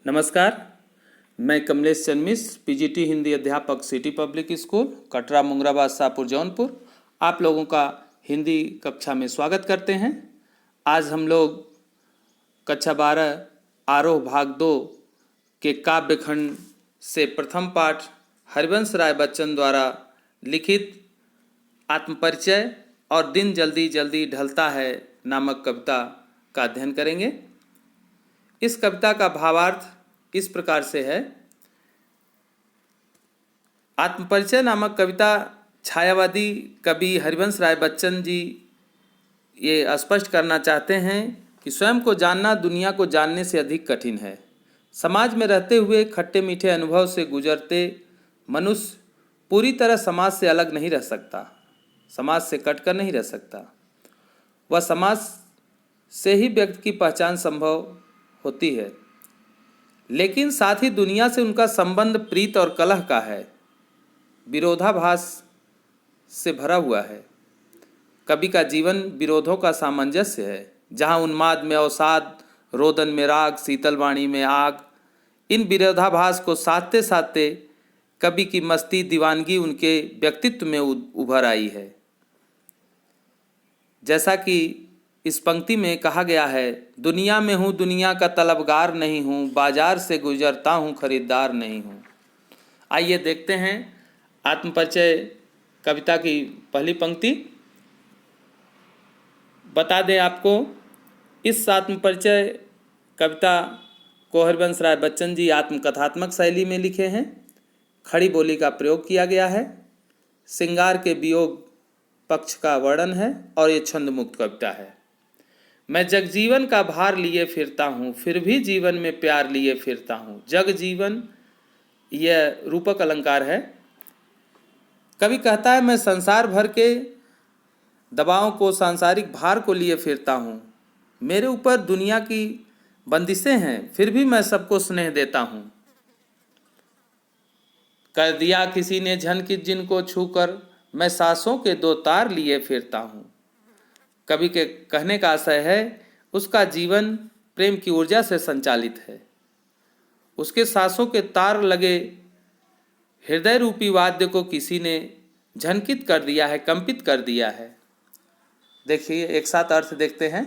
नमस्कार, मैं कमलेश चंद मिश्र, पीजीटी हिंदी अध्यापक, city public school, Katra, Mungrabad, Shahpur, Jaunpur, आप लोगों का हिंदी कक्षा में स्वागत करते हैं। आज हम लोग कक्षा 12 आरोह भाग 2 के काव्य खंड से प्रथम पाठ हरिवंश राय बच्चन द्वारा लिखित आत्मपरिचय और दिन जल्दी जल्दी ढलता है नामक कविता का अध्ययन करेंगे। इस कविता का भावार्थ इस प्रकार से है। आत्मपरिचय नामक कविता छायावादी कवि हरिवंश राय बच्चन जी ये स्पष्ट करना चाहते हैं कि स्वयं को जानना दुनिया को जानने से अधिक कठिन है। समाज में रहते हुए खट्टे मीठे अनुभव से गुजरते मनुष्य पूरी तरह समाज से अलग नहीं रह सकता, समाज से कटकर नहीं रह सकता। वह समाज से ही व्यक्ति की पहचान संभव होती है, लेकिन साथ ही दुनिया से उनका संबंध प्रीत और कलह का है, विरोधाभास से भरा हुआ है। कवि का जीवन विरोधों का सामंजस्य है, जहाँ उन्माद में अवसाद, रोदन में राग, शीतल वाणी में आग। इन विरोधाभास को साधते साधते कवि की मस्ती दीवानगी उनके व्यक्तित्व में उभर आई है। जैसा कि इस पंक्ति में कहा गया है, दुनिया में हूँ दुनिया का तलबगार नहीं हूँ, बाजार से गुजरता हूँ खरीदार नहीं हूँ। आइए देखते हैं आत्मपरिचय कविता की पहली पंक्ति। बता दें आपको, इस आत्मपरिचय कविता को हरिवंश राय बच्चन जी आत्मकथात्मक शैली में लिखे हैं। खड़ी बोली का प्रयोग किया गया है, श्रृंगार के वियोग पक्ष का वर्णन है और ये छंद मुक्त कविता है। मैं जगजीवन का भार लिए फिरता हूँ, फिर भी जीवन में प्यार लिए फिरता हूँ। जग जीवन यह रूपक अलंकार है। कवि कहता है, मैं संसार भर के दबावों को, सांसारिक भार को लिए फिरता हूँ। मेरे ऊपर दुनिया की बंदिशें हैं, फिर भी मैं सबको स्नेह देता हूँ। कर दिया किसी ने झनकित जिनको छूकर, मैं सांसों के दो तार लिए फिरता हूँ। कवि के कहने का आशय है, उसका जीवन प्रेम की ऊर्जा से संचालित है। उसके सांसों के तार लगे हृदय रूपी वाद्य को किसी ने झनकित कर दिया है, कंपित कर दिया है। देखिए, एक साथ अर्थ देखते हैं।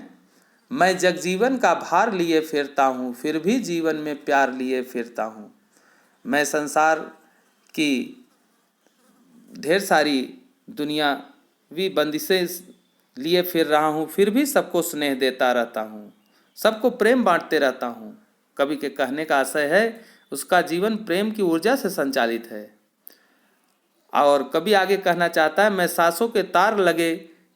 मैं जगजीवन का भार लिए फिरता हूँ, फिर भी जीवन में प्यार लिए फिरता हूँ। मैं संसार की ढेर सारी दुनियावी बंदिशें लिए फिर रहा हूँ, फिर भी सबको स्नेह देता रहता हूँ, सबको प्रेम बांटते रहता हूँ। कवि के कहने का आशय है, उसका जीवन प्रेम की ऊर्जा से संचालित है। और कवि आगे कहना चाहता है, मैं सांसों के तार लगे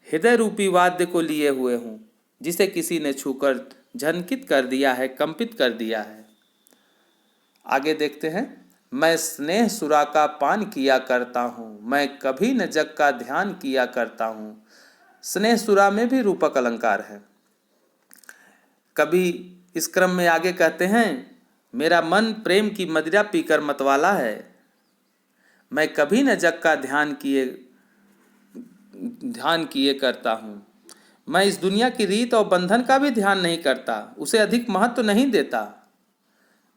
हृदय रूपी वाद्य को लिए हुए हूँ, जिसे किसी ने छूकर झनकित कर दिया है, कंपित कर दिया है। आगे देखते हैं। मैं स्नेह सुरा का पान किया करता हूँ, मैं कभी न जग का ध्यान किया करता हूँ। स्नेह सुरा में भी रूपक अलंकार है। कभी इस क्रम में आगे कहते हैं, मेरा मन प्रेम की मदिरा पीकर मतवाला है, मैं कभी न जग का ध्यान किए करता हूँ। मैं इस दुनिया की रीत और बंधन का भी ध्यान नहीं करता, उसे अधिक महत्व नहीं देता।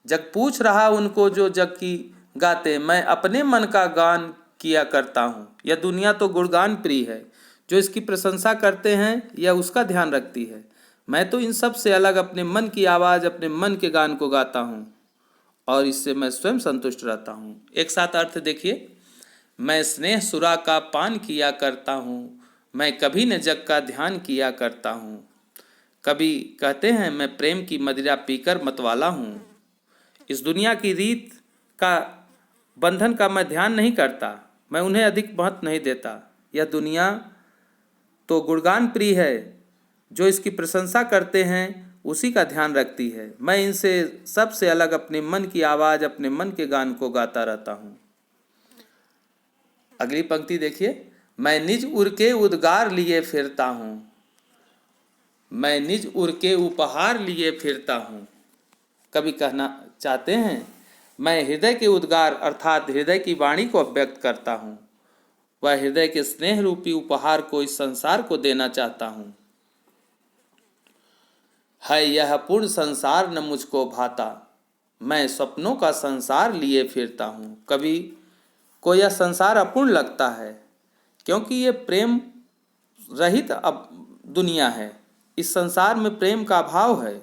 जग पूछ रहा उनको जो जग की गाते, मैं अपने मन का गान किया करता हूँ। यह दुनिया तो गुणगान प्रिय है, जो इसकी प्रशंसा करते हैं यह उसका ध्यान रखती है। मैं तो इन सब से अलग अपने मन की आवाज़, अपने मन के गान को गाता हूँ और इससे मैं स्वयं संतुष्ट रहता हूँ। एक साथ अर्थ देखिए। मैं स्नेह सुरा का पान किया करता हूँ, मैं कभी न जग का ध्यान किया करता हूँ। कभी कहते हैं, मैं प्रेम की मदिरा पीकर मतवाला हूँ। इस दुनिया की रीत का, बंधन का मैं ध्यान नहीं करता, मैं उन्हें अधिक महत्व नहीं देता। यह दुनिया तो गुणगान प्रिय है, जो इसकी प्रशंसा करते हैं उसी का ध्यान रखती है। मैं इनसे सबसे अलग अपने मन की आवाज़, अपने मन के गान को गाता रहता हूँ। अगली पंक्ति देखिए। मैं निज उर के उद्गार लिए फिरता हूँ, मैं निज उर के उपहार लिए फिरता हूँ। कवि कहना चाहते हैं, मैं हृदय के उद्गार अर्थात हृदय की वाणी को व्यक्त करता हूँ। वह हृदय के स्नेह रूपी उपहार को इस संसार को देना चाहता हूँ। है यह पूर्ण संसार न मुझको भाता, मैं सपनों का संसार लिए फिरता हूँ। कभी को यह संसार अपूर्ण लगता है, क्योंकि ये प्रेम रहित अब दुनिया है। इस संसार में प्रेम का अभाव है।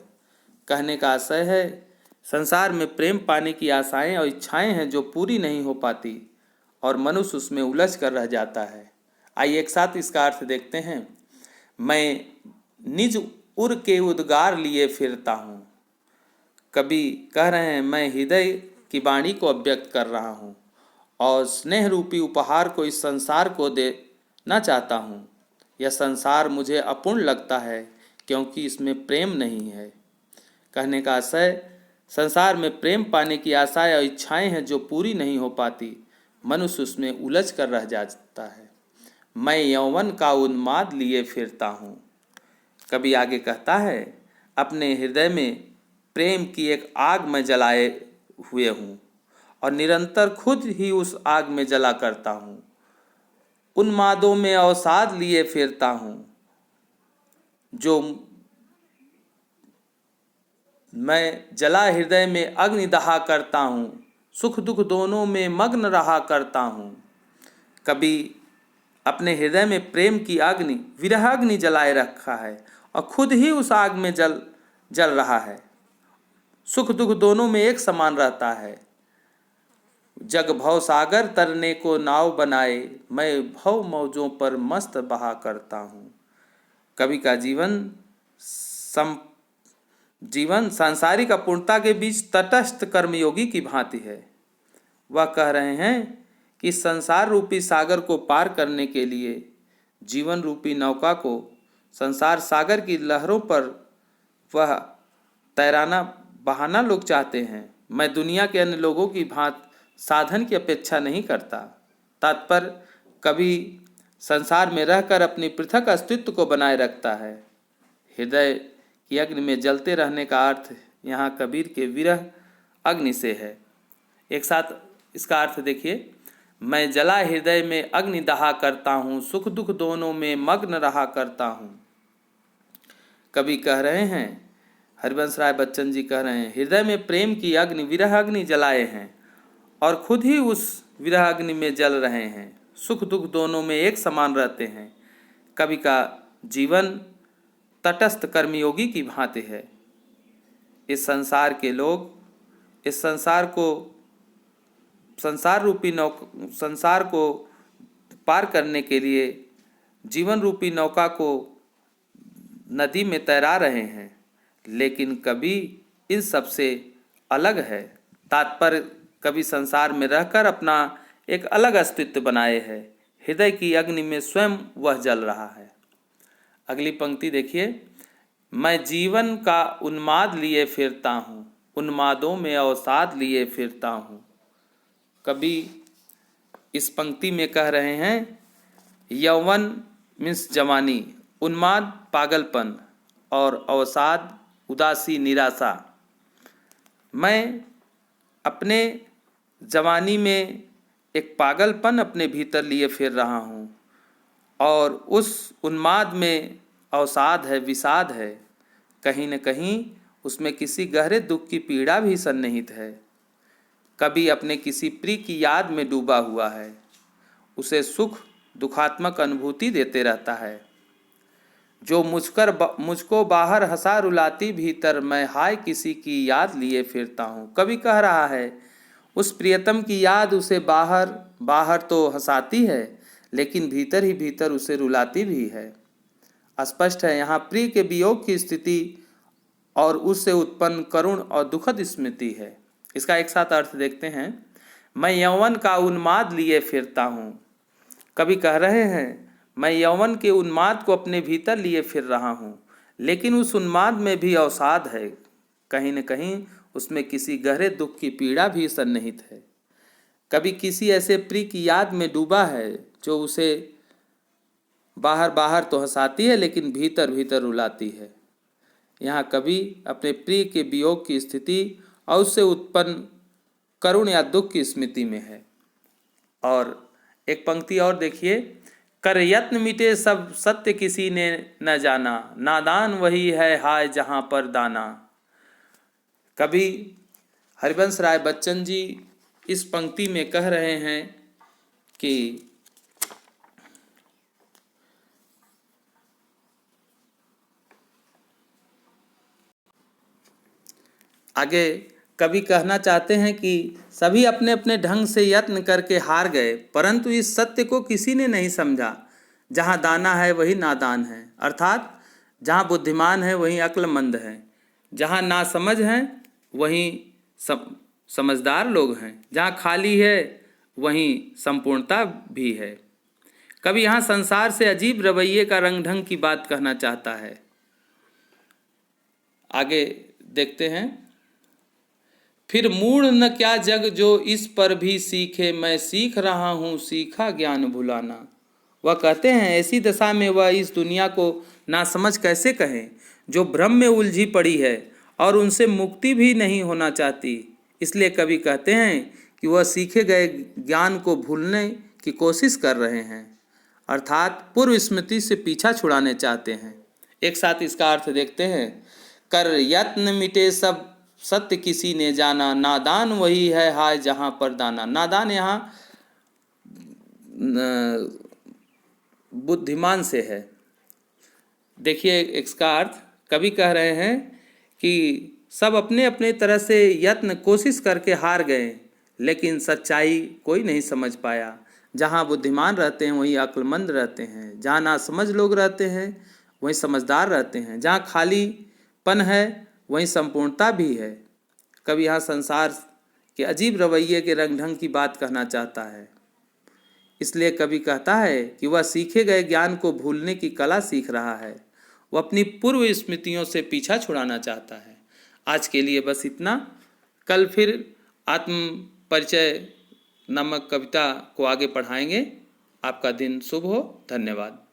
कहने का आशय है, संसार में प्रेम पाने की आशाएं और इच्छाएं हैं जो पूरी नहीं हो पाती और मनुष्य उसमें उलझ कर रह जाता है। आइए एक साथ इसका अर्थ देखते हैं। मैं निज उर के उद्गार लिए फिरता हूँ। कभी कह रहे हैं, मैं हृदय की वाणी को अव्यक्त कर रहा हूँ और स्नेह रूपी उपहार को इस संसार को देना चाहता हूँ। यह संसार मुझे अपूर्ण लगता है, क्योंकि इसमें प्रेम नहीं है। कहने का आशय, संसार में प्रेम पाने की आशाएं और इच्छाएं हैं जो पूरी नहीं हो पाती, मनुष्य उसमें उलझ कर रह जाता है। मैं यौवन का उन्माद लिए फिरता हूँ। कभी आगे कहता है, अपने हृदय में प्रेम की एक आग में जलाए हुए हूँ और निरंतर खुद ही उस आग में जला करता हूँ। उन्मादों में अवसाद लिए फिरता हूँ। जो मैं जला हृदय में अग्नि दहा करता हूँ, सुख दुख दोनों में मग्न रहा करता हूँ। कभी अपने हृदय में प्रेम की अग्नि, विरह अग्नि जलाए रखा है और खुद ही उस आग में जल रहा है। सुख दुख दोनों में एक समान रहता है। जग भव सागर तरने को नाव बनाए, मैं भव मौजों पर मस्त बहा करता हूँ। कवि का जीवन सांसारिक अपूर्णता के बीच तटस्थ कर्मयोगी की भांति है। वह कह रहे हैं कि संसार रूपी सागर को पार करने के लिए जीवन रूपी नौका को संसार सागर की लहरों पर वह तैराना बहाना लोग चाहते हैं। मैं दुनिया के अन्य लोगों की भांति साधन की अपेक्षा नहीं करता। तात्पर्य, कभी संसार में रहकर अपनी पृथक अस्तित्व को बनाए रखता है। हृदय की अग्नि में जलते रहने का अर्थ यहाँ कबीर के विरह अग्नि से है। एक साथ इसका अर्थ देखिए। मैं जला हृदय में अग्नि दहा करता हूँ, सुख दुख दोनों में मग्न रहा करता हूँ। कवि कह रहे हैं, हरिवंश राय बच्चन जी कह रहे हैं, हृदय में प्रेम की अग्नि, विरह अग्नि जलाए हैं और खुद ही उस विरह अग्नि में जल रहे हैं। सुख दुख दोनों में एक समान रहते हैं। कवि का जीवन तटस्थ कर्मयोगी की भांति है। इस संसार के लोग इस संसार को पार करने के लिए जीवन रूपी नौका को नदी में तैरा रहे हैं, लेकिन कभी इन सबसे अलग है। तात्पर्य, कभी संसार में रहकर अपना एक अलग अस्तित्व बनाए है। हृदय की अग्नि में स्वयं वह जल रहा है। अगली पंक्ति देखिए। मैं जीवन का उन्माद लिए फिरता हूँ, उन्मादों में अवसाद लिए फिरता हूँ। कभी इस पंक्ति में कह रहे हैं, यौवन मीन्स जवानी, उन्माद पागलपन और अवसाद उदासी निराशा। मैं अपने जवानी में एक पागलपन अपने भीतर लिए फिर रहा हूँ और उस उन्माद में अवसाद है, विषाद है। कहीं न कहीं उसमें किसी गहरे दुख की पीड़ा भी सन्निहित है। कभी अपने किसी प्रिय की याद में डूबा हुआ है, उसे सुख दुखात्मक अनुभूति देते रहता है। जो मुझको बाहर हंसा रुलाती, भीतर मैं हाय किसी की याद लिए फिरता हूँ। कभी कह रहा है, उस प्रियतम की याद उसे बाहर तो हंसाती है, लेकिन भीतर ही भीतर उसे रुलाती भी है। स्पष्ट है, यहाँ प्रिय के वियोग की स्थिति और उससे उत्पन्न करुण और दुखद स्मृति है। इसका एक साथ अर्थ देखते हैं। मैं यौवन का उन्माद लिए फिरता हूँ। कभी कह रहे हैं, मैं यौवन के उन्माद को अपने भीतर लिए फिर रहा हूँ, लेकिन उस उन्माद में भी अवसाद है। कहीं न कहीं उसमें किसी गहरे दुख की पीड़ा भी सन्निहित है। कभी किसी ऐसे प्रिय की याद में डूबा है जो उसे बाहर तो हंसाती है, लेकिन भीतर भीतर रुलाती है। यहाँ कभी अपने प्रिय के वियोग की स्थिति और उससे उत्पन्न करुण या दुख की स्मृति में है। और एक पंक्ति और देखिए। कर यत्न मिटे सब सत्य किसी ने न जाना, नादान वही है हाय जहाँ पर दाना। कभी हरिवंश राय बच्चन जी इस पंक्ति में कह रहे हैं कि आगे कवि कहना चाहते हैं कि सभी अपने अपने ढंग से यत्न करके हार गए, परंतु इस सत्य को किसी ने नहीं समझा। जहाँ दाना है वही नादान है, अर्थात जहाँ बुद्धिमान है वहीं अक्लमंद है, जहाँ नासमझ हैं वहीं समझदार लोग हैं, जहाँ खाली है वहीं संपूर्णता भी है। कवि यहाँ संसार से अजीब रवैये का रंग ढंग की बात कहना चाहता है। आगे देखते हैं। फिर मूढ़ न क्या जग जो इस पर भी सीखे, मैं सीख रहा हूँ सीखा ज्ञान भुलाना। वह कहते हैं ऐसी दशा में वह इस दुनिया को नासमझ कैसे कहें जो भ्रम में उलझी पड़ी है और उनसे मुक्ति भी नहीं होना चाहती। इसलिए कवि कहते हैं कि वह सीखे गए ज्ञान को भूलने की कोशिश कर रहे हैं, अर्थात पूर्व स्मृति से पीछा छुड़ाने चाहते हैं। एक साथ इसका अर्थ देखते हैं। कर यत्न मिटे सब सत्य किसी ने जाना, नादान वही है हाय जहाँ पर दाना। नादान यहाँ बुद्धिमान से है। देखिए इसका अर्थ कवि कह रहे हैं कि सब अपने अपने तरह से यत्न कोशिश करके हार गए, लेकिन सच्चाई कोई नहीं समझ पाया। जहाँ बुद्धिमान रहते हैं वहीं अक्लमंद रहते हैं, जहाँ नासमझ लोग रहते हैं वहीं समझदार रहते हैं, जहाँ खालीपन है वहीं संपूर्णता भी है। कवि यहाँ संसार के अजीब रवैये के रंग ढंग की बात कहना चाहता है। इसलिए कवि कहता है कि वह सीखे गए ज्ञान को भूलने की कला सीख रहा है, वह अपनी पूर्व स्मृतियों से पीछा छुड़ाना चाहता है। आज के लिए बस इतना। कल फिर आत्म परिचय नामक कविता को आगे पढ़ाएंगे। आपका दिन शुभ हो। धन्यवाद।